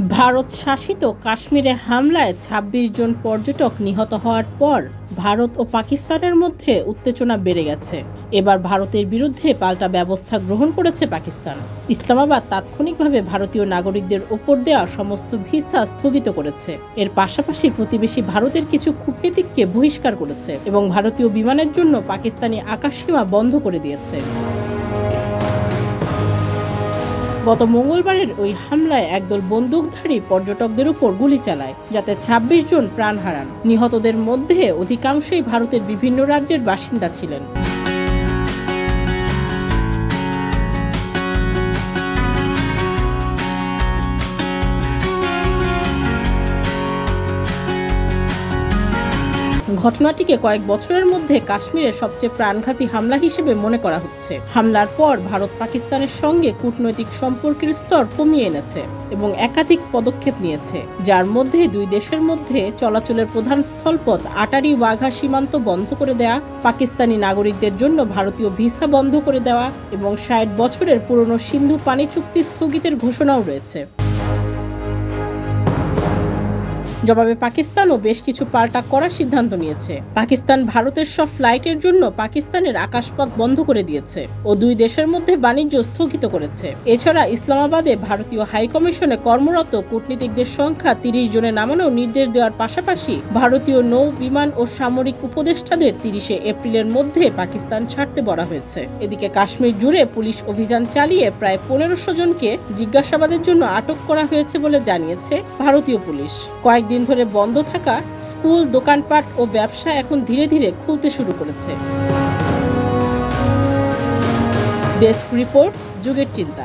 ভারত শাসিত কাশ্মীরে হামলায় ২৬ জন পর্যটক নিহত হওয়ার পর ভারত ও পাকিস্তানের মধ্যে উত্তেজনা বেড়ে গেছে। এবার ভারতের বিরুদ্ধে পাল্টা ব্যবস্থা গ্রহণ করেছে পাকিস্তান। ইসলামাবাদ তাৎক্ষণিকভাবে ভারতীয় নাগরিকদের ওপর দেওয়া সমস্ত ভিসা স্থগিত করেছে। এর পাশাপাশি প্রতিবেশী ভারতের কিছু কূটনীতিককে বহিষ্কার করেছে এবং ভারতীয় বিমানের জন্য পাকিস্তানি আকাশসীমা বন্ধ করে দিয়েছে। গত মঙ্গলবারের ওই হামলায় একদল বন্দুকধারী পর্যটকদের উপর গুলি চালায়, যাতে ২৬ জন প্রাণ হারান। নিহতদের মধ্যে অধিকাংশই ভারতের বিভিন্ন রাজ্যের বাসিন্দা ছিলেন। ঘটনাটিকে কয়েক বছরের মধ্যে কাশ্মীরের সবচেয়ে প্রাণঘাতী হামলা হিসেবে মনে করা হচ্ছে। হামলার পর ভারত পাকিস্তানের সঙ্গে কূটনৈতিক সম্পর্কের স্তর কমিয়ে এনেছে এবং একাধিক পদক্ষেপ নিয়েছে, যার মধ্যে দুই দেশের মধ্যে চলাচলের প্রধান স্থলপথ আটারি ওয়াঘা সীমান্ত বন্ধ করে দেওয়া, পাকিস্তানি নাগরিকদের জন্য ভারতীয় ভিসা বন্ধ করে দেওয়া এবং ৬০ বছরের পুরনো সিন্ধু পানি চুক্তি স্থগিতের ঘোষণাও রয়েছে। জবাবে পাকিস্তানও বেশ কিছু পাল্টা করার সিদ্ধান্ত নিয়েছে। পাকিস্তান ভারতের সব ফ্লাইটের জন্য পাকিস্তানের আকাশপথ বন্ধ করে দিয়েছে ও দুই দেশের মধ্যে বাণিজ্য স্থগিত করেছে। এছাড়া ইসলামাবাদে ভারতীয় হাইকমিশনে কর্মরত কূটনীতিকদের সংখ্যা ৩০ জনে নামানোর নির্দেশ দেওয়ার পাশাপাশি ভারতীয় নৌ, বিমান ও সামরিক উপদেষ্টাদের ৩০শে এপ্রিলের মধ্যে পাকিস্তান ছাড়তে বলা হয়েছে। এদিকে কাশ্মীর জুড়ে পুলিশ অভিযান চালিয়ে প্রায় ১৫০০ জনকে জিজ্ঞাসাবাদের জন্য আটক করা হয়েছে বলে জানিয়েছে ভারতীয় পুলিশ। কয়েকদিন ধরে বন্ধ থাকা স্কুল, দোকানপাট ও ব্যবসা এখন ধীরে ধীরে খুলতে শুরু করেছে। ডেস্ক রিপোর্ট, যুগের চিন্তা।